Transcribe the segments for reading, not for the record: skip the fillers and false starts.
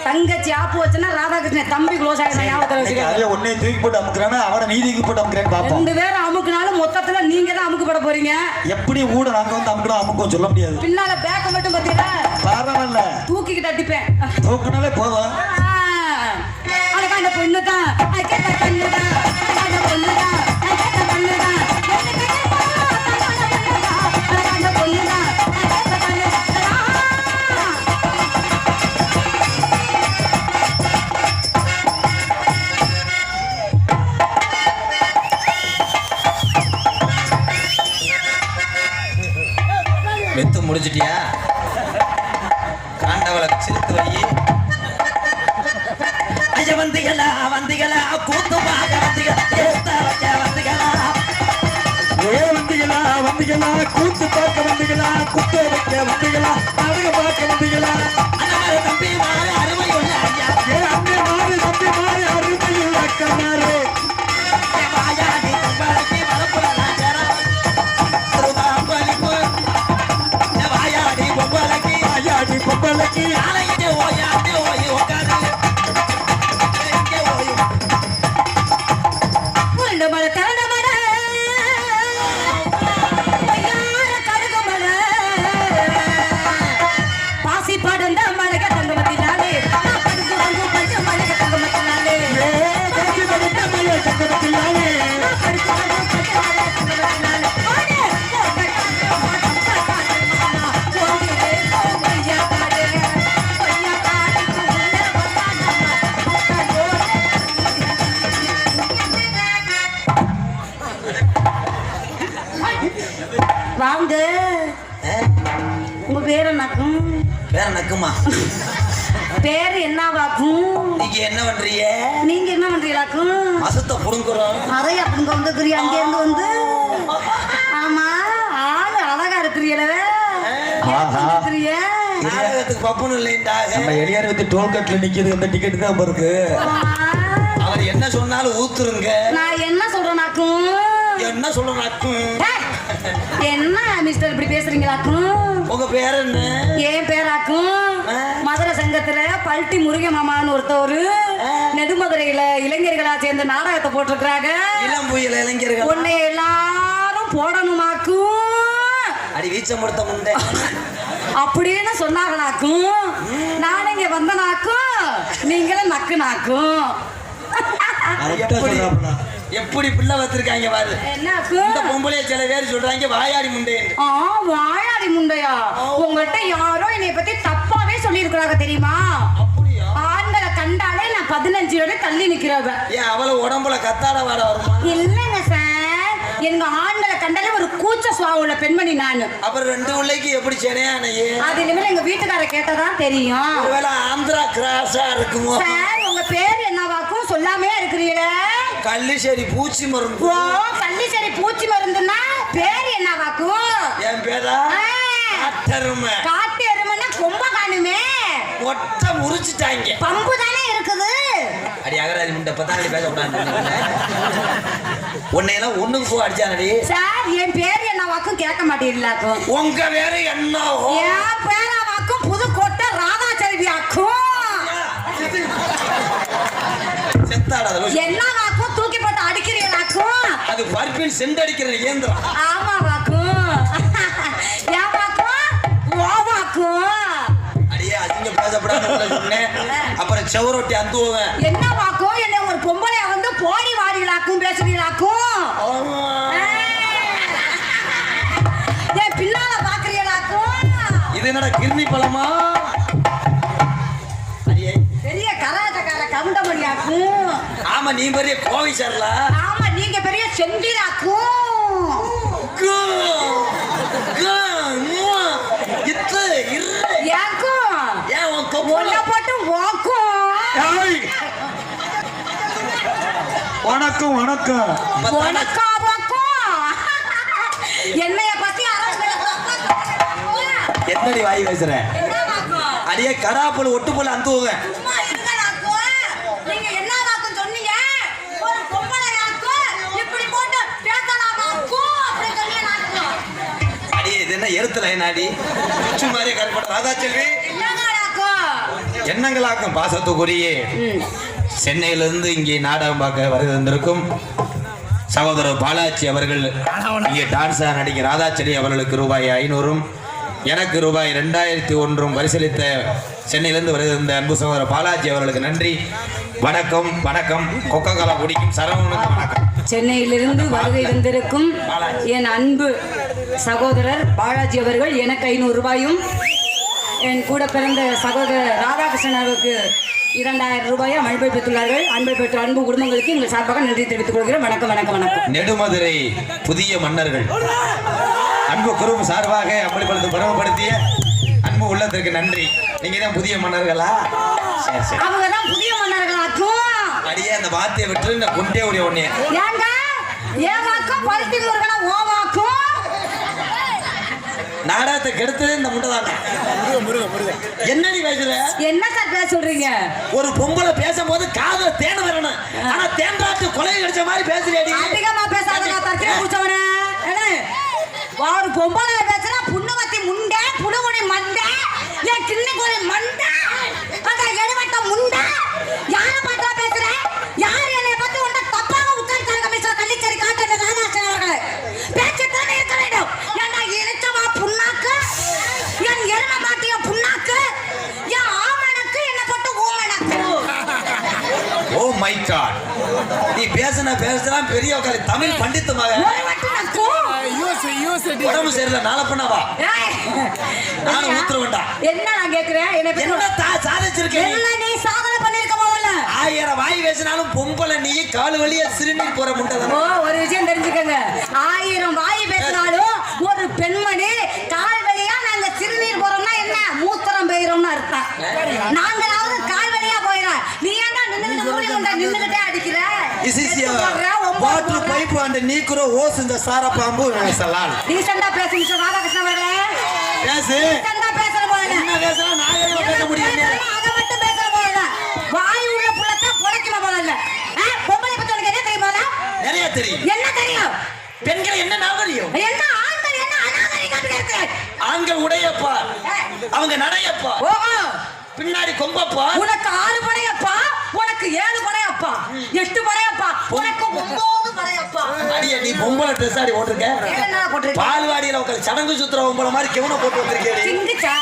தங்கச்சி ஆப்பு வச்சனா ராதாகிருஷ்ணன் தம்பி க்ளோஸ் ஆயிடுச்சு. ஞாபகத்துல வச்சுக்க. அதே ஒண்ணே தூக்கி போட்டு அமுக்குறானே அவனை நீ தூக்கி போட்டு அமுக்குறேன்னு பாப்போம். ரெண்டு பேரும் அமுக்குனாலும் மொத்தத்துல நீங்க தான் அமுக்கு போட போறீங்க. எப்படி ஊட நாங்க வந்து அமுக்குறோம் அமுக்கும் சொல்ல முடியாது. பின்னால பேக்க மட்டும் பாத்தீங்களா? பரவாயில்ல. தூக்கிக்கிட்டு அடிப்பேன். தூக்குனாலே போதும். அழகா அந்த பொண்ணு தான். கேட்ட பொண்ணு தான். அந்த பொண்ணு தான். கேட்ட பொண்ணு தான். அந்த பொண்ணு தான். மெத்து முடிச்சிட்டியா? காண்டவளை சிரித்து வை. ஐய வந்திகளா வந்திகளா கூத்து பாக்க வந்திகளா வந்திகளா வந்திகளா வந்திகளா கூத்து பார்க்க வந்திகளா குத்து வைக்க வந்திகளா அழக பார்க்க வந்திகளா அந்த தம்பி மாறு அருமை உள்ள ஐயா அங்கே மாறு தம்பி மாறு அருமை உள்ள அக்கமாரு வாயாடி தம்பி வரப்புல நாச்சரா திருமாம்பலிப்பு வாயாடி பொம்பலக்கி வாயாடி பொம்பலக்கி ஆலையிலே ஓயாடி ஓய் உட்காரு எங்கே ஓய் புரண்ட மழை தரண்ட மழை பொய்யார கடுகு மழை பாசி படந்த மழைக தங்க மத்தினாலே கடுகு வந்து பஞ்ச மழைக தங்க மத்தினாலே கட்சி படுத்த மழை சக்கரத்திலானே கடுகு வந்து பஞ்ச மழைக தங்க மத்தினாலே வாங்க. உங்க பேர் என்னக்கும்? வேற நக்குமா பேரு என்னவாக்கும்? நீங்க என்ன பண்றீங்க? நீங்க என்ன பண்றீங்களாக்கும்? மசத்தை புடுங்குறோம். அதை அப்படிங்க வந்துக்கிறீ அங்கே இருந்து வந்து. ஆமா ஆளு அழகா இருக்கிறீங்களே. நாடகத்துக்கு பப்புன்னு இல்லைண்டாக. நம்ம எளியார் வந்து டோல்கேட்ல நிக்கிறது இந்த டிக்கெட் தான் இருக்கு. அவர் என்ன சொன்னாலும் ஊத்துருங்க. நான் என்ன சொல்றேனாக்கும்? என்ன சொல்றேனாக்கும்? என்ன மிஸ்டர் இப்படி பேசுறீங்களாக்கும்? உங்க பேர் என்ன? ஏன் பேராக்கும்? மதுரை சங்கத்துல பல்ட்டி முருக மாமான்னு ஒருத்தவரு நெடுமதுரையில இளைஞர்களா சேர்ந்து நாடகத்தை போட்டிருக்கிறாங்க. இளம் புயல் இளைஞர்கள். உன்னை எல்லாரும் போடணுமாக்கும்? அடி வீச்ச முடுத்த முண்டை அப்படின்னு சொன்னாங்கனாக்கும். நான் இங்க வந்தனாக்கும் நீங்களும் நக்குனாக்கும். எப்படி பிள்ளை வச்சிருக்காங்க பாரு. என்னாக்கும்? இந்த பொம்பளைய சில பேர் சொல்றாங்க வாயாடி முண்டை. வாயாடி முண்டையா? உங்கள்கிட்ட யாரோ என்னைய பத்தி தப்பாவே சொல்லி இருக்கிறாங்க தெரியுமா? ஆண்களை கண்டாலே நான் 15 வரை தள்ளி நிக்கிறவ. ஏன் அவள உடம்புல கத்தாட வாட வருமா? இல்லங்க சார், எங்க ஆண்களை கண்டாலே ஒரு கூச்ச சுவாவுள்ள பெண்மணி நானு. அப்புறம் 2 பிள்ளைக்கு எப்படி சென்னையானையே? அது இனிமேல் எங்க வீட்டுக்கார கேட்டதான் தெரியும். ஒருவேளை ஆந்திரா கிராஸா இருக்குமோ? சார் உங்க பேர் என்னவாக்கும் சொல்லாமே இருக்கிறீங்களே? கள்ளிசேரி பூச்சி மருந்து. ஓ கள்ளிசேரி பூச்சி மருந்துன்னா பேர் என்னவாக்கும்? என் பேரா காட்டெருமை. காட்டு எருமைன்னா கொம்ப காணுமே. ஒட்ட முறிச்சிட்டாங்க. பம்பு தானே இருக்குது. அடி அகராதி முண்டை பத்தாடி பேசக்கூடாது. உன்னையெல்லாம் ஒண்ணுக்கு போ அடிச்சானடி. சார் என் பேர் என்னவாக்கும் கேட்க மாட்டீங்களாக்கும்? உங்க பேரு என்ன? என் பேராவாக்கும் புதுக்கோட்டை ராதாச்செல்வி ஆக்கும். என்னவாக்கும் தூக்கி போட்டு அடிக்கிறீங்களாக்கும்? அது பர்பின் செண்டடிக்கிற இயந்திரம். ஆமாவாக்கும். ஏவாக்கும் ஓவாக்கும். அடியே அதிக பேசப்படாத சொன்னேன். அப்புறம் செவரொட்டி அந்துவேன். என்னவாக்கும் என்ன ஒரு பொம்பளைய வந்து போடி வாடிகளாக்கும் பேசுறீங்களாக்கும்? ஏன் பின்னால பாக்குறீங்களாக்கும்? இது என்னடா கிர்னி பழமா? அடியே பெரிய கராட்டக்கார கவுண்டமணியாக்கும். ஆமா நீ பெரிய கோவை சார்ல. ஆமா நீங்க பெரிய செந்திலாக்கும். வணக்கம் வணக்கம் வணக்கம் என்னைய பத்தி என்னடி வாய் பேசுற? அடியே கராப்பல் ஒட்டுப்பல் அந்துவேன். எருத்துல நாடி மாதிரி கருப்பட ராதாச்செல்வி எண்ணங்களாக்கும் பாசத்துக்குரிய சென்னையிலிருந்து இங்கே நாடகம் பார்க்க வருகை வந்திருக்கும் சகோதரர் பாலாஜி அவர்கள் இங்கே டான்ஸா நடிகர் ராதாச்செடி அவர்களுக்கு ரூபாய் 500 எனக்கு ரூபாய் 2001 பரிசளித்த சென்னையிலிருந்து வருகிற அன்பு சகோதரர் பாலாஜி அவர்களுக்கு நன்றி. வணக்கம் வணக்கம். கொக்கோ கோலா குடிக்கும் சரவணனுக்கு வணக்கம். சென்னையிலிருந்து வருகை இருந்திருக்கும் என் அன்பு சகோதரர் பாலாஜி அவர்கள் எனக்கு 500 ரூபாயும் என் கூட பிறந்த சகோதரர் ராதாகிருஷ்ணன் அவருக்கு 2000 ரூபாயை அன்பை பெற்றுள்ளார்கள். அன்பை பெற்ற அன்பு குடும்பங்களுக்கு எங்கள் சார்பாக நன்றி தெரிவித்துக் கொள்கிறேன். வணக்கம் வணக்கம் வணக்கம். நெடுமதுரை புதிய மன்னர்கள் அன்பு குறும் சார்பாக அம்பலப்படுத்த பெருமைப்படுத்திய அன்பு உள்ளத்திற்கு நன்றி. நீங்க தான் புதிய மன்னர்களா? சரி சரி. அவங்க தான் புதிய மன்னர்களாக்கும். அடியே அந்த வார்த்தையை விட்டு இந்த குண்டே உடைய ஒண்ணே. ஏங்க ஏமாக்கும் பருத்தி முருகனா ஓமாக்கும். நாடகத்தை கெடுத்ததே இந்த முண்டதாங்க. என்னடி பேசுற? என்ன சார் பேச சொல்றீங்க? ஒரு பொம்பளை பேசும்போது காதுல தேன் வரணும். ஆனா தேன்றாத்து கொலை அடிச்ச மாதிரி பேசுறியடி. அதிகமா பேசாதடா தர்க்கே குச்சவனே. ஒரு பொம்பளை பேசுறா புண்ணவத்தி முண்டை புடுமுடி மண்டை ஏன் கிண்ணி கோழி மண்டை அங்க எடுவட்ட முண்டை யாரை பார்த்தா பேசுற? யார் என்னை பத்தி உண்ட தப்பாக உட்கார்ந்தாங்க மிஸ்டர் கள்ளிச்சேரி காட்டுற ராதாச்சன் அவர்களே. பேச்சுத்தானே இருக்க வேண்டும். ஏன்டா இழுச்சவா புண்ணாக்கு என் எரும மாட்டிய புண்ணாக்கு என் ஆமணக்கு என்ன போட்டு ஊமணக்கு. ஓ மை காட். நீ பேசுனா பெரிய உட்காரி தமிழ் பண்டித்துமாக உடம்பு சரியில்லை நாளை பண்ணவா நானும் ஊத்துருவேன்டா. என்ன நான் கேக்குறேன்? என்ன சாதிச்சிருக்கேன்? என்ன நீ சாதனை பண்ணிருக்க போவல? 1000 வாய் பேசினாலும் பொம்பளை நீ கால் வழியா சிறுநீர் போற முட்டை. ஒரு விஷயம் தெரிஞ்சுக்கங்க. 1000 வாய் பேசினாலும் ஒரு பெண்மணி கால் வழியா நாங்க சிறுநீர் போறோம்னா என்ன மூத்திரம் பெய்யறோம்னு அர்த்தம். நாங்களாவது கால் வழியா போயிடும். நீ ஏன்டா நின்னுகிட்டே அடிக்கிற? வாட்டர் பைப் அந்த நீக்குற ஓஸ் இந்த சார பாம்பு சலால். டீசெண்டா பேசு மிஸ்டர் ராதாகிருஷ்ணன் அவர்களே. பேசு. டீசெண்டா பேசற போல. என்ன பேசலாம்? நாகரிகமா பேச முடியாது. அத மட்டும் பேசற போல. வாய் உள்ள புள்ளத்த பொளக்கின போல இல்ல. பொம்பளை பத்தி உனக்கு என்ன தெரியுமா? நிறைய தெரியும். என்ன தெரியும்? பெண்கள் என்ன நாகரிகம்? என்ன ஆண்கள் என்ன அநாகரிகம் இருக்கு? ஆண்கள் உடையப்பா அவங்க நடையப்பா. ஓஹோ. பின்னாடி கொம்பப்பா. உனக்கு 6 படையப்பா, உனக்கு 7 படையப்பா, 8 படையப்பா, உனக்கு 9 படையப்பா. அடியே நீ பொம்பளை ட்ரெஸ் ஆடி ஓட்டுருக்க. என்ன போட்டுருக்க? பால்வாடியில உட்கார்ந்து சடங்கு சுத்துற பொம்பளை மாதிரி கெவன போட்டு வந்திருக்கேடி. சிங்குச்சா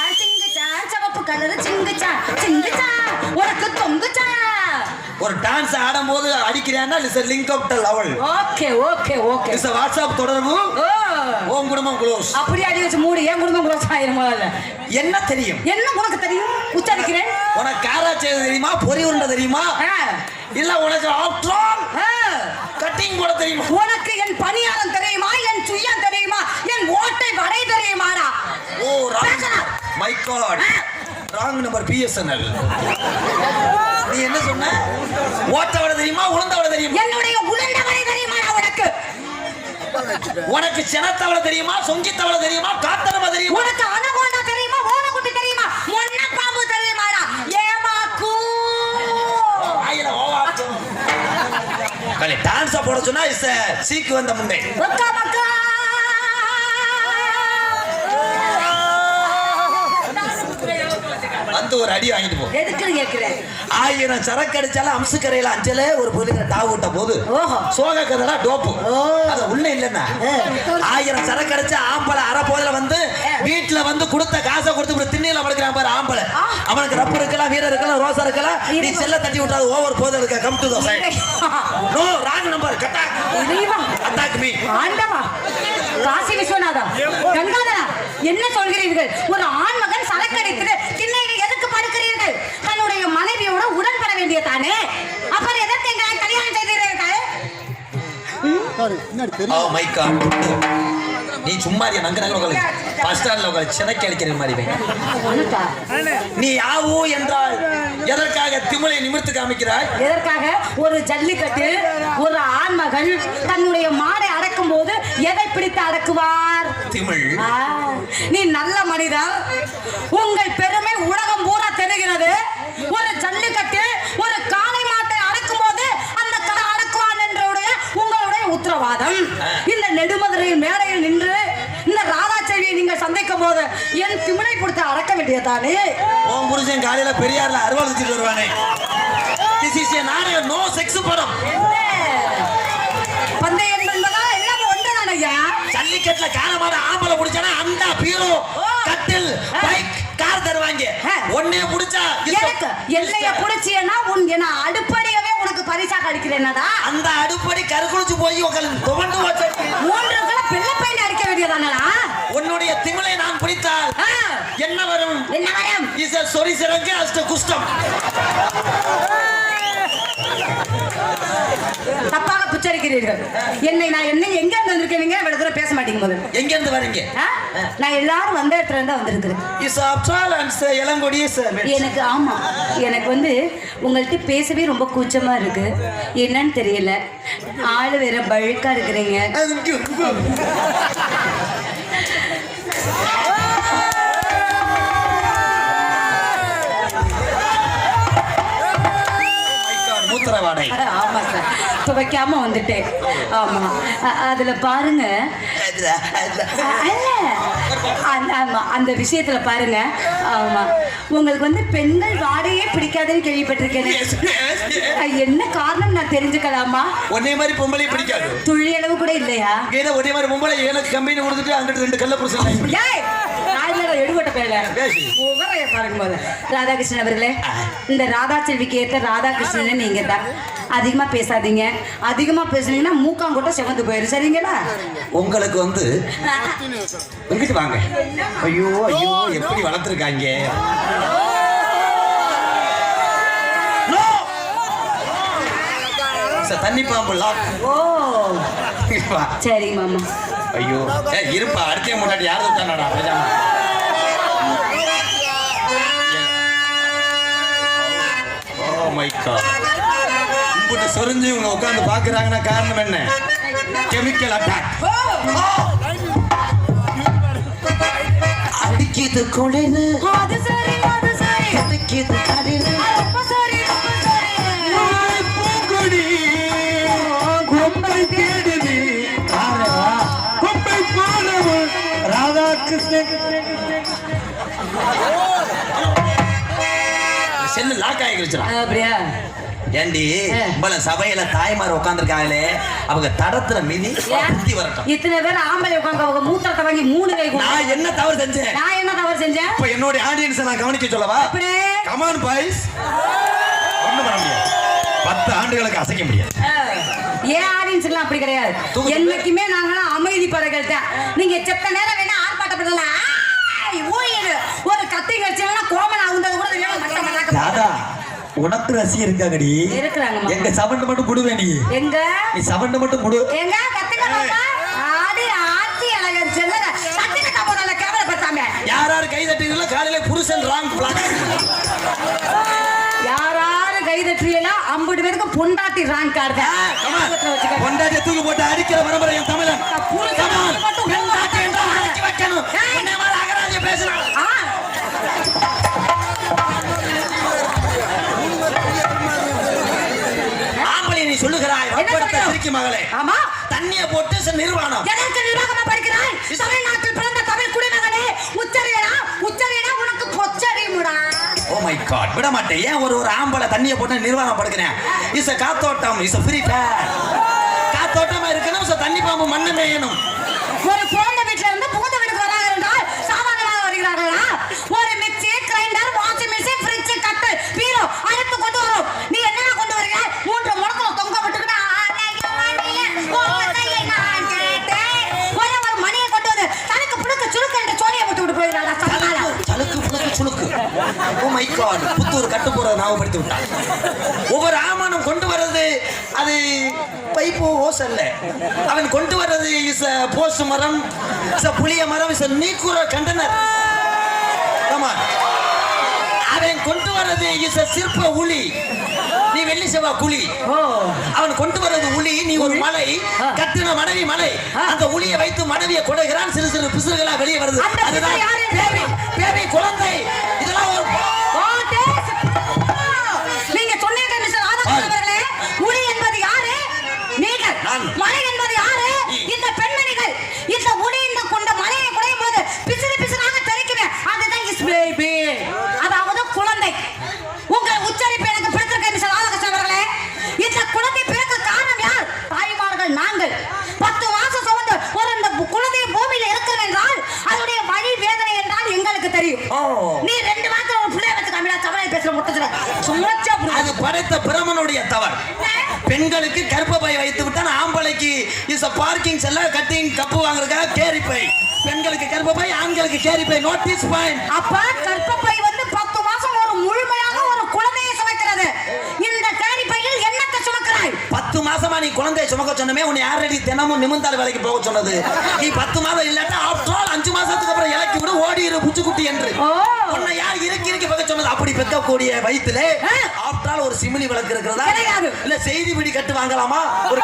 சிவப்பு கலர் சிங்குச்சா உனக்கு தொங்குச்சா. ஒரு டான்ஸ் ஆடும்போது அடிக்கிறான்னா link up to level. Okay okay okay. Is WhatsApp தொடர்பு. உன் குடும்பம் க்ளோஸ். அப்படி அடி வச்சு மூடி என் குடும்பம் க்ளோஸ் ஆயிரும் முதல்ல. என்ன தெரியும்? என்ன உனக்கு தெரியும்? உச்சரிக்கிறேன். உனக்கு காரா செய்ய தெரியுமா? பொரி உருண்டை தெரியுமா? இல்ல உனக்கு ஆஃப்டர் ஆல் கட்டிங் போட தெரியுமா? உனக்கு என் பணியாரம் தெரியுமா? என் சுயம் தெரியுமா? என் ஓட்டை வடை தெரியுமாடா? Oh my God. Wrong number BSNL. நீ என்ன சொன்ன? ஓட்ட வடை தெரியுமா? உளுந்த வடை தெரியுமா? என்னுடைய உளுந்த வடை தெரியுமாடா உனக்கு? உனக்கு செனத்தவளை தெரியுமா? சொங்கித்தவளை தெரியுமா? காத்தனமா தெரியுமா? உனக்கு அனகோண்டா தெரியுமா? ஓனகுட்டி தெரியுமா? மொன்ன பாம்பு தெரியுமாடா? ஏமாக்கு. ஆயில ஓவாக்கு. கலே டான்ஸ் போட சொன்னா இஸ் சீக்கு வந்த முண்டை. மக்கா மக்கா. வந்து ஒரு அடி வாங்கிட்டு போ. எதுக்கு கேக்குறேன்? 1000 சரக்கு அடிச்சாலும் அம்சுக்கரையில அஞ்சல ஒரு பொதுல டாவ் விட்ட போது சோக கதடா டோப்பு. அது உள்ள இல்லன்னா 1000 சரக்கு அடிச்ச ஆம்பளை அரை போதுல வந்து வீட்டுல வந்து கொடுத்த காசை கொடுத்து திண்ணையில படுக்கிறான் பாரு ஆம்பளை. அவனுக்கு ரப்பு இருக்கலாம், வீரர் இருக்கலாம், ரோசா இருக்கலாம். நீ செல்ல தட்டி விட்டாது ஓவர் போது இருக்க. Come to the side. No wrong number. கட்டா அட்டாக் மீ. ஆண்டவா காசி விஸ்வநாதா கங்காதரா என்ன சொல்கிறீர்கள்? ஒரு ஆண் மகன் சரக்கடித்து திண்ணையில் எதுக்கு படுக்கிறீர்கள்? தன்னுடைய மனைவியோட உடன்பட வேண்டிய தானே. அப்புறம் எதற்கு எங்களை கல்யாணம் செய்தீர்கள்? Oh my God. நீ சும்மா நங்க நங்க உட்காரு. பஸ் ஸ்டாண்ட்ல உட்காரு சினக்கி அடிக்கிற மாதிரி. நீ ஆவு என்றால் எதற்காக திமிலை நிமிர்த்து காமிக்கிறாய்? எதற்காக? ஒரு ஜல்லிக்கட்டு ஒரு ஆண்மகன் தன்னுடைய மாடை அடக்கும் போது எதை பிடித்து அடக்குவார்? திமிழ். நீ நல்ல மனிதர். உங்கள் பெருமை உலகம் பூரா தெரிகிறது. ஒரு ஜல்லிக்கட்டு ஒரு காளை மாட்டை அடக்கும் போது அந்த கடை அடக்குவான் என்றுடைய உங்களுடைய உத்தரவாதம். இந்த நெடுமதுரை மேடையில் நின்று இந்த ராதாச்சேரியை நீங்கள் சந்திக்கும் போது என் திமிழை கொடுத்து அடக்க வேண்டும். வேண்டியதானே? உன் புருஷன் காலையில பெரியார்ல அறுவாள் வச்சுட்டு வருவானே. This is a நாடகம், no sex படம். பந்தயம் என்பதா எல்லாமே ஒன்றுதான் ஐயா. ஜல்லிக்கட்டுல காலமான ஆம்பளை புடிச்சானா அந்த பீரோ கட்டில் பைக் கார் தருவாங்க. ஒண்ணே புடிச்சா எனக்கு எல்லைய புடிச்சியனா உன் என்ன அடுப்படியவே உனக்கு பரிசா கிடைக்கிறேனடா. அந்த அடுப்படி கருக்குளிச்சு போய் உங்களுக்கு துவண்டு வச்சு 3 கிலோ பிள்ளை பையன் அடிக்க வேண்டியதானடா. உன்னுடைய திமிலை நான் பிடித்தால் என்ன வரும்? என்ன வரும்? இஸ் a சொரி சிறங்கு அஷ்ட குஷ்டம். தப்பாக புச்சரிக்கிறீர்கள். நான் எங்க இருந்து வந்திருக்கேன்? நீங்க இவ்வளவு தூரம் பேச மாட்டீங்க. முதல்ல எங்க இருந்து வரீங்க? நான் எல்லாரும் வந்த இடத்துல இருந்து வந்திருக்கிறேன். இஸ் ஆப்டால் அண்ட் இளங்கொடி எனக்கு ஆமா எனக்கு வந்து உங்கள்கிட்ட பேசவே ரொம்ப கூச்சமா இருக்கு. என்னன்னு தெரியல. ஆளு வேற பழுக்கா இருக்கிறீங்க. மூத்திரவாடை. ஆமா சார், துவைக்காம வந்துட்டேன். ஆமா அதுல பாருங்க. ஆமா அந்த விஷயத்துல பாருங்க. ஆமா உங்களுக்கு வந்து பெண்கள் வாடையே பிடிக்காதுன்னு கேள்விப்பட்டிருக்கேன். என்ன காரணம் நான் தெரிஞ்சுக்கலாமா? ஒன்னே மாதிரி பொம்பளை பிடிக்காது. துளி அளவு கூட இல்லையா? ஏன்னா ஒன்னே மாதிரி பொம்பளை எனக்கு கம்பெனி கொடுத்துட்டு அங்கிட்டு 2 கல்ல புருஷன். எடுபட்ட பேல பாருங்க போல. ராதாகிருஷ்ணன் அவர்களே, இந்த ராதா செல்விக்கு ஏற்ற ராதாகிருஷ்ணன் நீங்க தான். அதிகமா பேசாதீங்க. அதிகமா பேசுனீங்கன்னா மூக்காங்கொட்ட செவந்து போயிடும். சரிங்களா? உங்களுக்கு வந்து இங்கிட்டு வாங்க. ஐயோ ஐயோ எப்படி வளர்த்துருக்காங்க. தண்ணி பாம்பு லாக். ஓ சரி மாமா. ஐயோ இருப்பா அடுத்த முன்னாடி யாரும் தானடா. Oh my God. உங்ககிட்ட சொரிஞ்சு இவங்க உட்கார்ந்து பாக்குறாங்கன்னா காரணம் என்ன? Chemical attack. அடிக்கிது கொலைன்னு. அது சரி அது சரி. அடிக்கிது கடினு. ரொம்ப சரி ரொம்ப சரி. பூங்கொடி கொம்பை தேடுது. கொம்பை போலவும் ராதாகிருஷ்ணன். Cell lock ஆகிடுச்சுடா. அப்படியா? ஏண்டி பல சபையில தாய்மார் உட்கார்ந்துருக்காங்களே அவங்க தடத்துல மிதி புத்தி வரட்டும். இத்தனை பேர் ஆம்பளை உட்கார்ந்து அவங்க மூத்தத்தை வாங்கி 3 கை. நான் என்ன தவறு செஞ்சேன்? நான் என்ன தவறு செஞ்சேன்? இப்ப என்னோட ஆடியன்ஸ் நான் கவனிக்க சொல்லவா? அப்படியே கம் ஆன் பாய்ஸ். ஒண்ணும் பண்ண முடியாது. 10 ஆண்டுகளுக்கு அசைக்க முடியாது. ஏன் ஆடியன்ஸ் எல்லாம் அப்படி கிடையாது. என்னைக்குமே நாங்களாம் அமைதி பறகள் தான். நீங்க செத்த நேரம் வேணா ஆர்ப்பாட்டப்படலாம். ஒரு கத்தி கட்சினா கோமன் ஆகுறது கூட தெரியாது. உனக்கு ரசிகர் இருக்காங்கடி. இருக்கிறாங்க. எங்க சவண்ட் மட்டும் குடுவே. நீ எங்க நீ சவண்ட் மட்டும் குடு. எங்க கத்துக்க பாப்பா. ஆடி ஆத்தி அழக செல்லல சத்தின கபோடல கேவல பட்டாங்க. யாராரு கை தட்டிங்களோ காலையில புருஷன் ராங் பிளாக். யாராரு கை தட்டிங்களோ 50 பேருக்கு பொண்டாட்டி ராங் கார்டு. பொண்டாட்டி தூக்கி போட்டு அடிக்கிற பரம்பரை என் தமிழன். புருஷன் மட்டும் பொண்டாட்டி என்று அடிச்சு வைக்கணும். என்ன மாதிரி அகராஜ பேசுறான். நீ சொல்லுகிறாய் சிரிக்கி மகளே. ஆமா தண்ணிய போட்டு நிர்வாணம். எதற்கு நிர்வாகமா படிக்கிறாய்? தமிழ்நாட்டில் பிறந்த தமிழ் குடிமகனே உச்சரியடா உச்சரியடா உனக்கு பொச்சரிமுடா. ஓ மை காட் விட மாட்டேன். ஏன் ஒரு ஆம்பளை தண்ணிய போட்டு நிர்வாணம் படுக்கிறேன்? இஸ் காத்தோட்டம் இஸ் ஃப்ரீ ஃபயர். காத்தோட்டமா இருக்கணும். தண்ணி பாம்பு மண்ணு மேயணும். ஒரு போன வீட்ல இருந்து புகுந்த வீட்டுக்கு வராங்க என்றால் சாதாரணமாக வருகிறார்களா? ஒரு mixie grinder washing machine fridge கட்டல் பீரோ அடுத்து கொண்டு வரும். நீ என்னென்ன கொண்டு வரீங்க? 3 முடக்கல தொங்க விட்டுக்கிட்டு ஒரு மணியை கொண்டு வந்து தனக்கு புழுக்கு சுழுக்கு என்று சோழியை விட்டு விட்டு போயிடறாங்க. சலுக்கு புழுக்கு சுழுக்கு. ஓ மை காட் புத்தூர் கட்டு போற ஞாபகப்படுத்தி விட்டான். ஒவ்வொரு ஆமானும் கொண்டு வர்றது அது பைப்போ ஓஸ் அல்ல. அவன் கொண்டு வர்றது இஸ் போஸ் மரம் இஸ் புளிய மரம் இஸ் நீக்குற கண்டனர். ஆமா அவன் கொண்டு வர்றது இஸ் சிற்ப உளி. நீ வெள்ளி செவ்வா குழி. அவன் கொண்டு வர்றது உளி. நீ ஒரு மலை கட்டின மனைவி மலை. அந்த உளியை வைத்து மனைவியை கொடைகிறான். சிறு சிறு பிசுறுகளா வெளியே வருது. அதுதான் பேபி பேபி குழந்தை. இதெல்லாம் ஒரு நீங்க சொன்னீங்க மிஸ்டர் ராதாகிருஷ்ணன் அவர்களே. உளி என்பது யாரு? நீங்கள். மலை என்பது யாரு? இந்த பெண்மணிகள். இந்த உளி இந்த கொண்ட மலையை குடையும் போது பிசுறு பிசுறாக தெரிக்குமே. அதுதான் இஸ் பேபி. உச்சரிப்பு எனக்கு பிடித்திருக்க மிஸ்டர் ராதாகிருஷ்ணன் அவர்களே. இந்த குழந்தை பிறக்க காரணம் யார்? தாய்மார்கள் நாங்கள். 10 மாசம் சுமந்து ஒரு இந்த குழந்தை பூமியில இருக்கிறது என்றால் அதனுடைய வழி வேதனை என்றால் எங்களுக்கு தெரியும். நீ 2 மாசம் ஒரு பிள்ளை வச்சு தமிழா சவலை பேசுற முட்டத்துல சும்மாச்சா அது படைத்த பிரமனுடைய தவறு. பெண்களுக்கு கர்ப்பப்பை வைத்து விட்டான், ஆம்பளைக்கு இஸ் பார்க்கிங் செல்ல கட்டிங் கப்பு வாங்குறதுக்காக கேரி பை. பெண்களுக்கு கர்ப்பப்பை, ஆண்களுக்கு கேரி பை. Notice point. அப்ப கர்ப்பப்பை வந்து 10 மாசம் ஒரு முழுமையாக ஒரு குழந்தையை சுமக்கிறது. இந்த கேரி பையில் என்னத்தை சுமக்கிறாய்? 10 மாசமா நீ குழந்தையை சுமக்க சொன்னமே, உன்னை யாரடி தினமும் நிமிந்தால் வேலைக்கு போக சொன்னது? நீ 10 மாதம் இல்லாட்டா ஆஃப்டர் ஆல் 5 மாசத்துக்கு அப்புறம் இலக்கி விட ஓடிரு புச்சுக்குட்டி என்று. உன்னை யார் இறுக்கி பக்க சொன்னது? அப்படி பெக்கக்கூடிய வயித்துல ஆஃப்டர் ஆல் ஒரு சிமிலி விளக்கு இருக்கிறதா? இல்ல செய்தி பிடி கட்டு வாங்கலாமா? ஒரு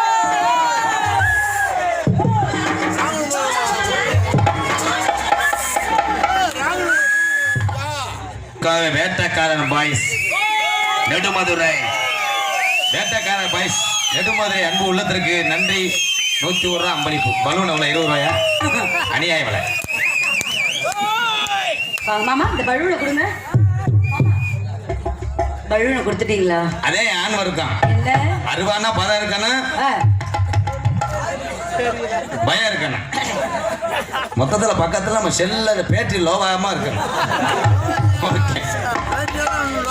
வேட்டக்காரன் பாய்ஸ் நெடுமதுரை, வேட்டக்காரன் பாய்ஸ் நெடுமதுரை அன்பு உள்ளத்திற்கு நன்றி. 101 ரூபா அம்பளிப்பு. பலூன் எவ்வளவு? 20 ரூபாயா? அநியாய விலை. மாமா இந்த பலூனை கொடுங்க. பலூனை கொடுத்துட்டீங்களா? அதே ஆண் இருக்கான். இல்ல அருவானா பதம் இருக்கணும், பயம் இருக்கணும். மொத்தத்துல பக்கத்துல நம்ம செல்ல பேட்டரி லோவாகமா இருக்கணும்.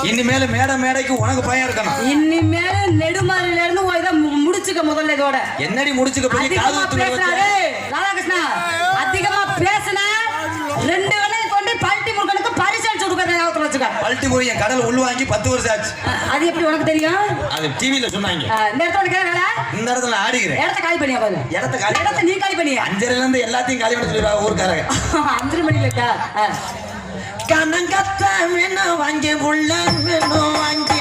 இனிமேல மேடைக்கு உனக்கு பயம் இருக்கணும். இனிமேல நெடுமாறில இருந்து இதை முடிச்சுக்க. முதல்ல இதோட என்னடி முடிச்சுக்க? போய் காது பேசுறாரு ராதாகிருஷ்ணா. அதிகமா பேசுனா 2 வேளையும் கொண்டு பல்ட்டி முருகனுக்கு பரிசல் சுடுக்கிறத ஞாபகத்துல வச்சுக்க. பல்ட்டி முருகன் கடல் உள்வாங்கி 10 வருஷம் ஆச்சு. அது எப்படி உனக்கு தெரியும்? அது டிவில சொன்னாங்க. இந்த இடத்துல உனக்கு வேலை? இந்த இடத்துல ஆடிக்கிறேன். இடத்த காலி பண்ணியா? பாரு இடத்த நீ காலி பண்ணியா? 5:30ல இருந்து எல்லாத்தையும் காலி பண்ணி சொல்லிடுவாங்க ஊர்க்காரங்க. 5 மணிலக்கா கனங்கத்த வேணும் வாங்கி உள்ள வேணும் வாங்கி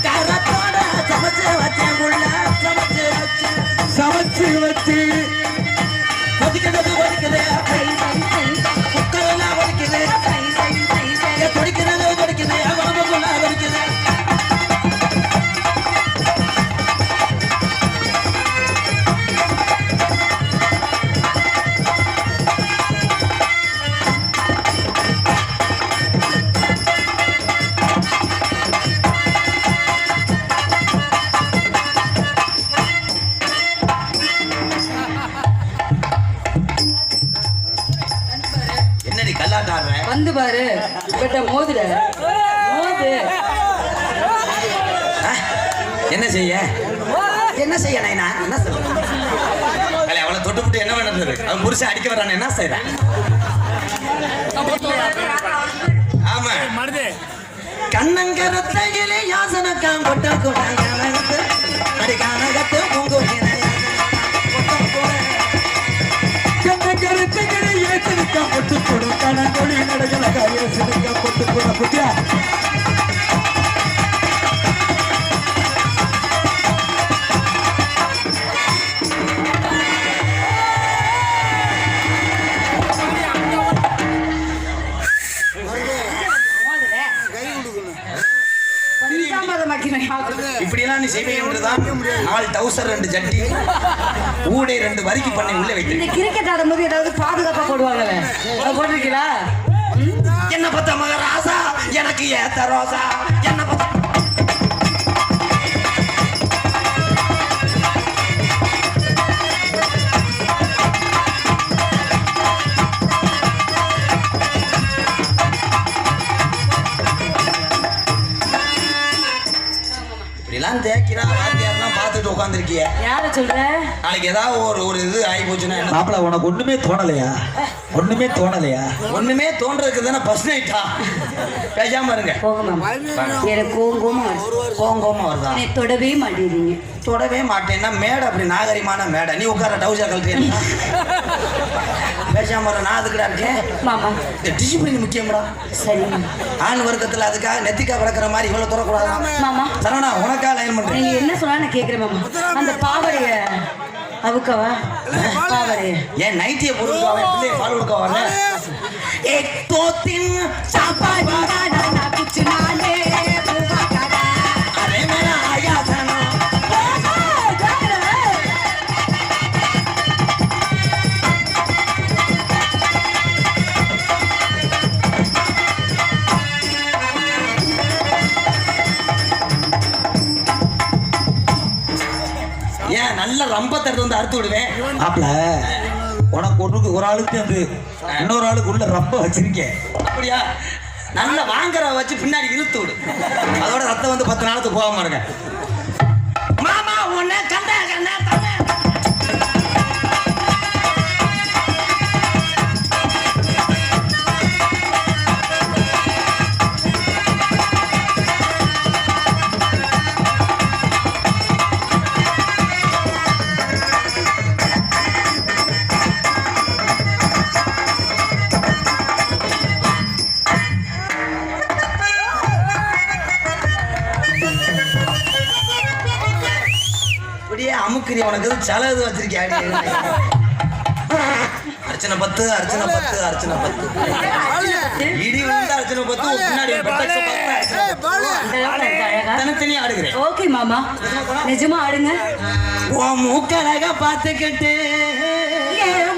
கரத்தோட சமைச்சு வச்சேன் உள்ள சமைச்சு வச்சு கொதிக்குது குக்கரெல்லாம் கொதிக்குது, கொதிக்கிறது குழம்புக்குள்ள கொதிக்குது. வந்து பாரு மோதுட மோது. என்ன செய்ய நைனா? என்ன சொல்ல அவளை தொட்டுப்புட்டு என்ன பண்ணுறது? அவன் புருஷன் அடிக்க வரான், என்ன செய்யறான்? ஆமா கண்ணங்கரத்தையிலே யாசனக்காம் கொட்ட கூட அடிக்கானகத்து பூங்குகின கருத்துக்களை ஏற்றிருக்க பொட்டு கொடு கணங்கொழி நடகலக ஏற்றிருக்க பொட்டு கொட புத்தியா. இப்படியெல்லாம் நீ செய்வீங்கன்றதான் 4 டவுசர் 2 ஜட்டி ஊடே 2 வரிக்கு பண்ணி உள்ள வைத்து. இந்த கிரிக்கெட் ஆடும்போது ஏதாவது பாதுகாப்பா போடுவாங்கல்ல, போட்டிருக்கீங்களா? என்ன பத்த மகராசா எனக்கு ஏத்த ரோசா என்ன பத்த இப்படிலாம் தேக்கிறா வாத்தியாரெல்லாம் பார்த்துட்டு உட்காந்துருக்கிய. யார சொல்ற? நாளைக்கு ஏதாவது ஒரு இது ஆகி போச்சுன்னா என்ன? மாப்பிள உனக்கு ஒண்ணுமே தோணலையா? ஒண்ணுமே தோன்றதுக்கு தானே பஸ் நைட்டா? பேசாம இருங்க. எனக்கு கோங்கோமா வருதா? தொடவே மாட்டேறீங்க. தொடவே மாட்டேன்னா மேடை அப்படி நாகரிகமான மேடை. நீ உட்கார டவுசர் கழட்டியா? பேசாம நான் அதுக்குடா இருக்கேன். மாமா இந்த டிசிப்ளின் முக்கியம்டா. சரி ஆண் வர்க்கத்துல அதுக்காக நெத்திக்கா வளர்க்குற மாதிரி இவ்வளவு தரக்கூடாது. மாமா சரவணா உனக்கா லைன் பண்றேன். நீங்க என்ன சொன்னா நான் கேக்குறேன் மாமா. அந்த பாவடைய அவுக்கவா? பாவடைய ஏன் நைட்டிய பொறுக்கவா? பிள்ளைய பால் கொடுக்க வரல. एक दो तीन चापाई ना कुछ ना ले अरे मेरा आया था ना நல்ல ரம்பத்தை எடுத்து வந்து அறுத்து விடுவேன். மாப்பிள உனக்கு ஒரு ஆளுக்கு அந்த இன்னொரு ஆளுக்கு உள்ள ரொம்ப வச்சிருக்கேன். அப்படியா? நல்ல வாங்குற வச்சு பின்னாடி இழுத்து விடு. அதோட ரத்தம் வந்து 10 நாளுக்கு போகாம இருங்க. மாமா உன்னை கண்டா கண்டா தம்பி. அமுக்கிரி உனக்கு செலவு வச்சிருக்கியா? அர்ச்சனை 10 அர்ச்சனை 10 அர்ச்சனை 10 இடி வந்து அர்ச்சனை 10 பின்னாடி தனித்தனியா ஆடுகிறேன். ஓகே மாமா, நிஜமா ஆடுங்க. உன் மூக்கழக பார்த்துக்கிட்டு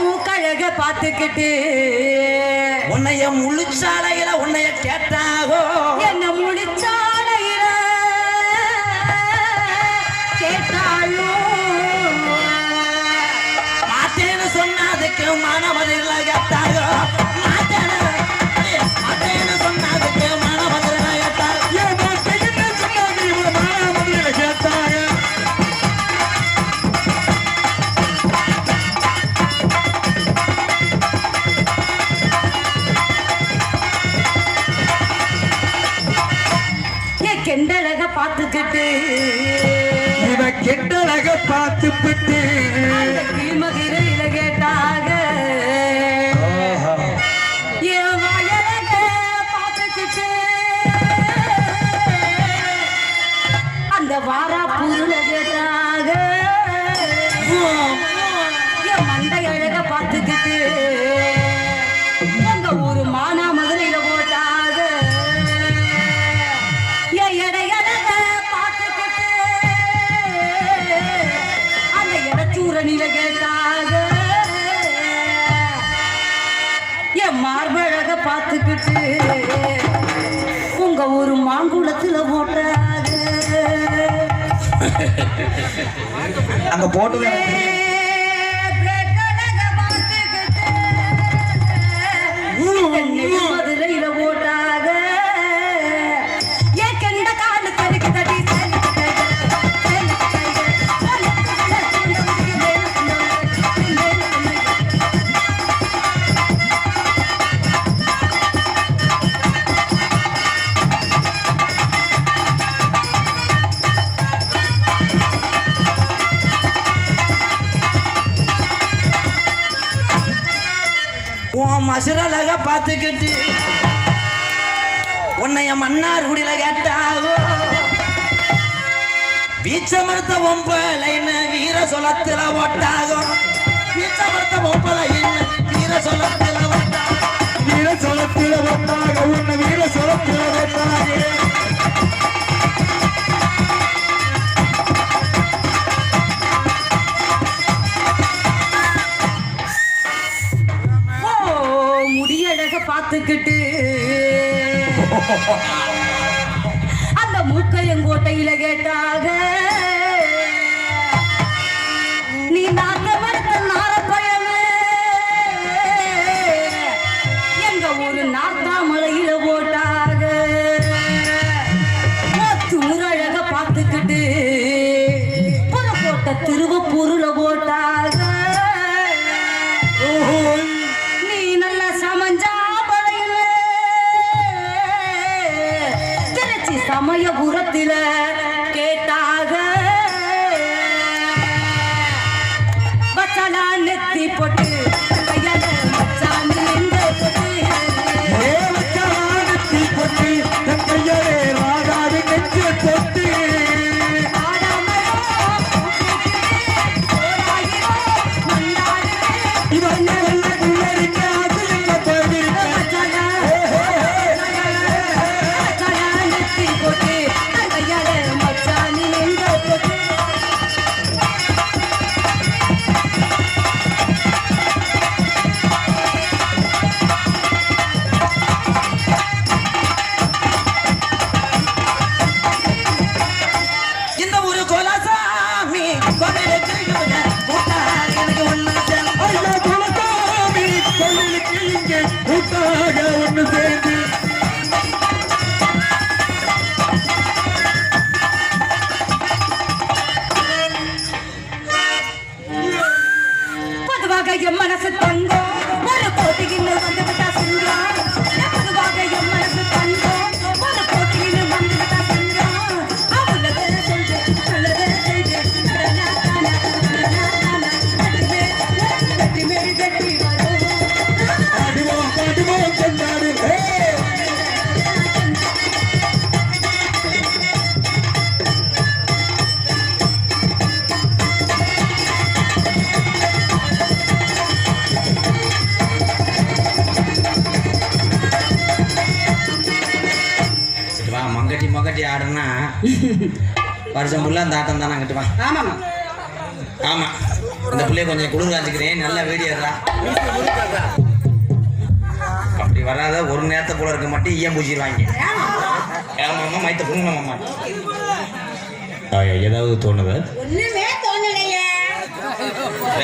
மூக்கழக பார்த்துக்கிட்டு உன்னைய முழுச்சாலையில உன்னைய கேட்டாகோ என்ன முழுச்சாலையில கேட்டாலும் மாட்டேன்னு சொன்னதுக்கு மனமதில் கேட்டாகோ மாட்டேன்னு சொன்னதுக்கு மனமதில் கேட்டாங்க. கெண்டழக பார்த்துக்கிட்டு இவன் கெண்டழக பார்த்துப்பிட்டு கிளிமகிரையில கேட்டாக என் வயலக பார்த்துக்கிட்டு அந்த வாரா பொருளை கேட்டாக என் மண்டை அழக பார்த்துக்கிட்டு உங்க ஊரு மானா மதுரையில போட்டாக என் எடையழக பார்த்துக்கிட்டு அந்த இடச்சூரணியில கேட்டாக என் மார்பழக பார்த்துக்கிட்டு உங்க ஊரு மாங்குளத்துல போட்டாக அங்க போட்டு மதுரையில போட்டாக ஏன் கெண்ட காலு கருக்கு தடி உன் மசுரழக பார்த்துக்கிட்டு உன்னைய மன்னார் குடியில கேட்டாகோ வீச்சமர்த்த பொம்பளைன்னு வீர சொலத்துல ஓட்டாகோ வீச்சமர்த்த பொம்பளைன்னு வீர சொலத்துல ஓட்டாகோ வீர சொலத்தில வந்தாக உன்னை வீர சொலத்தில வந்தாக முடியழக பார்த்துக்கிட்டு அந்த மூக்கையங்கோட்டையில கேட்டாக நீ நாக்க மறுத்த நாரப்பழமே எங்க ஊரு நாத்தாமலையில போட்டாக துமுறழக பார்த்துக்கிட்டு புறப்போட்ட திருவப்பூருல போட்டாக நீ நல்ல சமஞ்சா பழையில திருச்சி சமயபுரத்தில கேட்டாக பச்சலா நெத்தி போட்டு கையால மச்சான் நெஞ்ச போட்டு ஏவச்சானத்தி பொட்டி தன் கையாலே ராதாவி நெஞ்சு பொட்டி இவன் மச்சான் நெத்தி போட்டு கையால மச்சான் நெஞ்ச முகட்டி ஆடுனா வருஷம் ஃபுல்லாக அந்த ஆட்டம் தானே அங்கிட்டு வா. ஆமாமா. ஆமா இந்த பிள்ளைய கொஞ்சம் குளிர் காய்ச்சிக்கிறேன், நல்லா வேடியறா. அப்படி வராத ஒரு நேரத்தை போல இருக்க மட்டும் ஈயம் பூச்சிடுவாங்க. ஏமாமா மைத்த புண்ணுமாம்மா. ஏதாவது தோணுது? ஒண்ணுமே தோணலையே.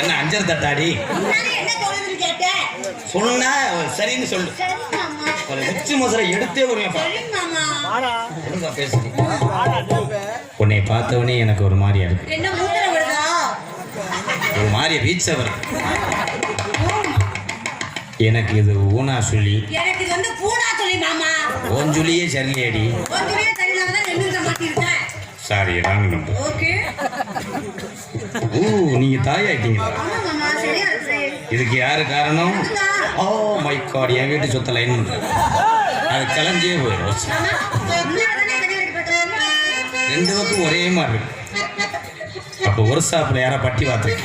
என்ன அஞ்சல் தட்டாடி முன்னாடி என்ன தோணுதுன்னு கேட்டேன். சொன்னா சரின்னு சொல்லு. சரி மாமா. ஒரு உச்சி மோசரை எடுத்தே ஒரு சரி மாமா. ஒழுங்கா பேசுறீ. உன்னை பார்த்தவனே எனக்கு ஒரு மாதிரியா இருக்கு. என்ன மூத்திர விடுதா? ஒரு மாதிரியா வீச்ச வரும். எனக்கு இது ஊனா சொல்லி. எனக்கு இது வந்து பூனா சொல்லி மாமா. ஓன் சொல்லியே சரியில்லையடி. ஒண்ணுமே தெரியல தான் நின்னுங்க மாட்டிருக்கேன். Sorry wrong number. ஓகே. நீங்க தாயாயிட்டீங்களா? ஆமா மாமா சரியா இருக்கு. இதுக்கு யாரு காரணம்? ஓ மை காட், என் வீட்டு சொத்த லைன் அது கலஞ்சே போயிடும். ரெண்டு பக்கம் ஒரே மாதிரி இருக்கு. அப்போ ஒரு சாப்பிட யாரா பட்டி பார்த்து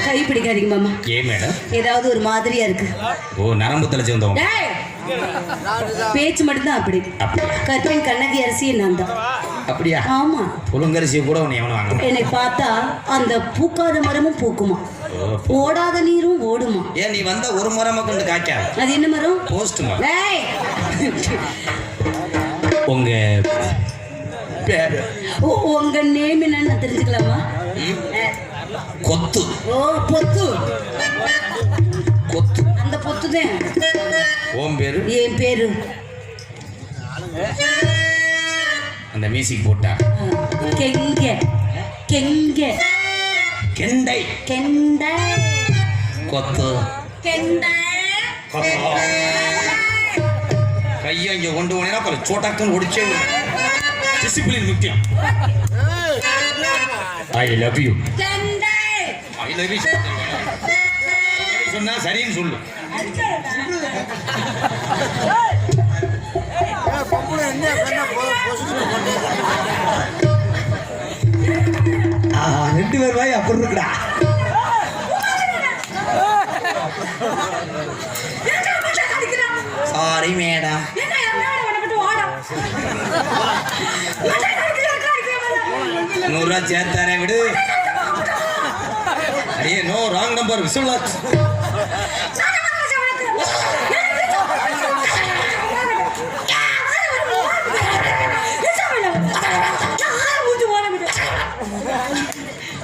கை பிடிக்காதீங்க மாமா. ஏன் மேடம்? ஏதாவது ஒரு மாதிரியா இருக்கு. ஓ நரம்பு தலைச்சு வந்தவங்க. பேச்சு மட்டும்தான் அப்படி. கற்பின் கண்ணகி அரிசி நான் தான். அப்படியா? ஆமா. புழுங்கரிசியை கூட உன்னை எவனும் வாங்க. என்னை பார்த்தா அந்த பூக்காத மரமும் பூக்குமா, ஓடாத நீரும் ஓடுமா. ஏன் நீ வந்த ஒரு மரமா கொண்டு காய்க்காது? அது என்ன மரம்? போஸ்ட் மரம். டேய் உங்க பேரு? உங்க நேம் என்னன்னு தெரிஞ்சுக்கலாமா? கொத்து. ஓ பொத்து. கொத்து. அந்த பொத்து தான். ஓம் பேரு? என் பேரு. அந்த மியூசிக் போட்டா கெங்க கெங்க கெண்டை. கெண்டை. கொத்து. கெண்டை. கையை இங்க கொண்டு போனீங்கன்னா அப்புறம் சோட்டாக்குன்னு ஒடிச்சே டிசிப்ளின் முக்கியம். I love you. கெண்டை. ஐ லவ் யூ சொன்னா சரின்னு சொல்லு. ரெண்டு பேர் வாய் அப்படி இருக்குடா. Sorry madam. நூறுரூவா சேர்த்தாரே விடு. அடியே நோ ராங் நம்பர் விசுவலாச்.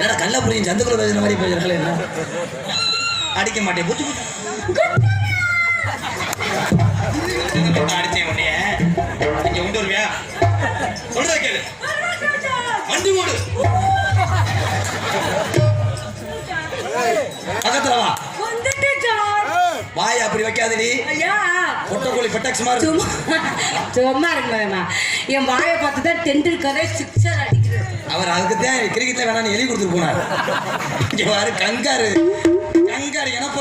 என்னடா கள்ளப்புரியும் சந்துக்குள்ள பேசுற மாதிரி பேசுறாங்களே. என்ன அடிக்க மாட்டேன் புத்து புத்து அடிச்சேன் உன்னைய. இங்க உண்டு வருவியா? சொல்றத கேளு. வண்டி ஓடு. பக்கத்துல வா. வாய் அப்படி வைக்காதடி. பொட்டக்கோழி பெட்டாக்ஸ் மாதிரி. சும்மா இருக்குமா? என் வாயை பார்த்து தான் டெண்டுல்கரே சிக்ஸர் அடிக்கிறது. அவர் அதுக்கு தான் கிரிக்கெட்ல வேணான்னு எழுதி கொடுத்துட்டு போனார். இங்க பாரு கங்காரு கங்காரு எனக்கு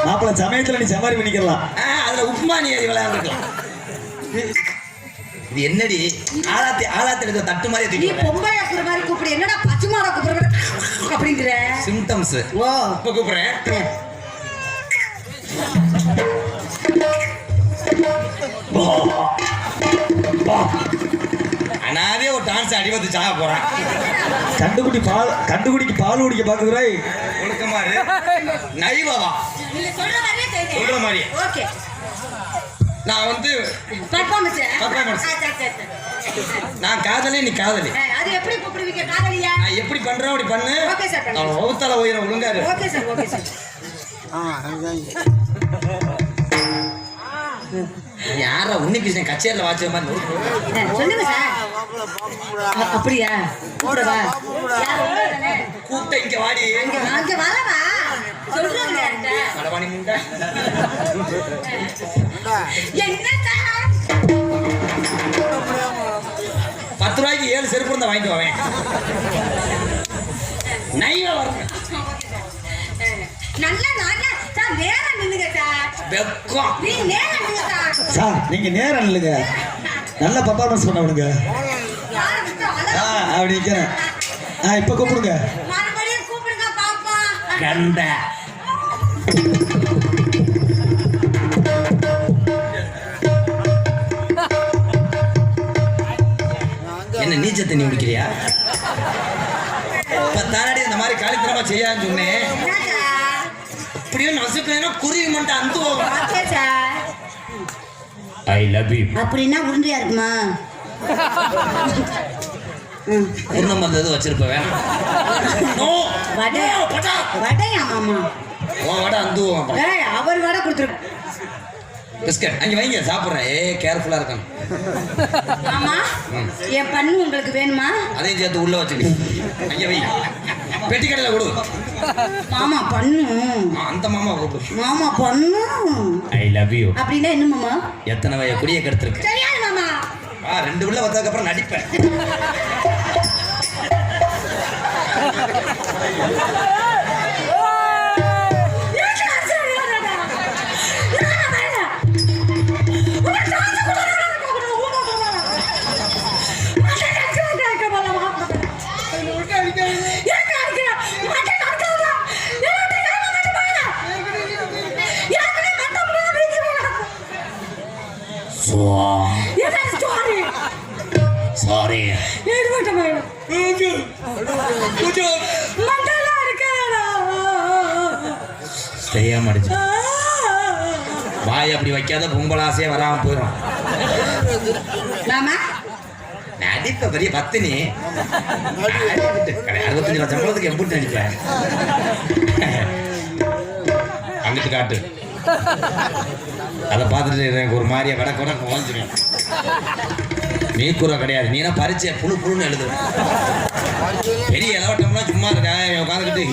மாப்பிள்ள சமயத்துல நீ சமாரி பண்ணிக்கலாம். அதுல உப்புமா நீ விளையாண்டுக்கலாம். இது என்னடி ஆளாத்தி ஆளாத்தி எடுத்த தட்டு மாதிரி நீ தூக்கி பொம்பளை ஆக்குற மாதிரி கூப்பிடு. என்னடா பச்சுமாடா கூப்பிடுற அப்படிங்கிற சிம்டம்ஸ். ஓ இப்ப கூப்பிடுறேன். அனாதே ஒரு டான்ஸ் அடிபத்து சாக போறான். கண்டுகுடிக்கு பால் குடிக்க பாக்குறாய். ஒழுக்கமாரு நைவவா சொல்ற மாதிரி. ஓகே நான் வந்து பர்ஃபார்மன்ஸ். நான் காதலி நீ காதலி. அது எப்படி கூப்பிடுவீங்க? காதலியா? நான் எப்படி பண்றேன் அப்படி பண்ணு. Okay sir. அவன் வகுத்தால உயிரை ஒழுங்காரு. Okay sir. Okay sir. யாரா உன்னிகிருஷ்ணன் கச்சேரியில் வாட்ச மாதிரி சொல்லுங்க சார். அப்படியா? கூப்பிடவா? கூப்பிட்ட இங்க வாடி. அங்க வரவா? சொல்றாங்க மலவாணி முண்டா. என்ன சார்? 10 ரூபாய்க்கு 7 செருப்பு இருந்தா வாங்கிட்டு வாவேன். நைவா வரும். நல்ல நாளா சார் நேரா நில்லுங்க சார். வெக்கம். நீ நேரா நில்லுங்க சார். சார் நீங்க நேரம் இல்லைங்க, நல்ல பர்ஃபார்மன்ஸ் பண்ண விடுங்க. அப்படி நிக்கிறேன். இப்ப கூப்பிடுங்க. மறுபடியும் கூப்பிடுங்க பாப்பா. கண்ட என்ன நீச்சல் தண்ணி குடிக்கிறியா? இப்ப தானடி இந்த மாதிரி காலித்தனமா செய்யான்னு சொன்னேன். இப்படியே நசுக்கா குருவி மட்டும் அந்த ஐ லவ் யூ. அப்படின்னா உருண்டையா இருக்குமா? பூர்ணம் வந்தது வச்சிருப்ப வேணாம். வடையா மாமா? வடை அந்துவோம். அவர் வடை கொடுத்துரு. பிஸ்கட் அங்க வைங்க சாப்பிடுறேன். கேர்ஃபுல்லா இருக்கணும். மாமா என் பண்ணு உங்களுக்கு வேணுமா? அதையும் சேர்த்து உள்ள வச்சுக்க. அங்க வை. பெட்டி கடையில கொடு. மாமா பண்ணு. அந்த மாமா கூப்பிடு. மாமா பண்ணு. ஐ லவ் யூ. அப்படின்னா என்ன மாமா? எத்தனை வய குடிய கெடுத்திருக்கு. தெரியாது மாமா. 2 உள்ள வந்ததுக்கு அப்புறம் நடிப்பேன். சாரி. தெரியாம அடிச்சு வாய் அப்படி வைக்காத பொம்பளாசே வராம போயிடும். நடிப்ப பெரிய பத்தினி 65 லட்சம் சம்பளத்துக்கு எப்படி நடிப்பேன்? அங்கிட்டு காட்டு. அதை பார்த்துட்டு எனக்கு ஒரு மாதிரியா கடை குறைஞ்சிடும். நீ கூற கிடையாது. நீனா பறிச்ச புழு புழுன்னு எழுது. பெரிய இளவட்டம்லாம் சும்மா இருக்கா உட்காந்துக்கிட்டு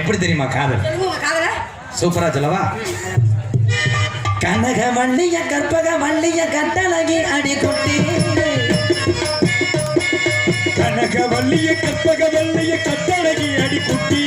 எப்படி தெரியுமா காதல்? சூப்பரா சொல்லவா? கனக மல்லிய கற்பக மல்லிய கட்டழகி அடி குட்டி. கனக வல்லிய கற்பக வல்லிய கட்டழகி அடி குட்டி.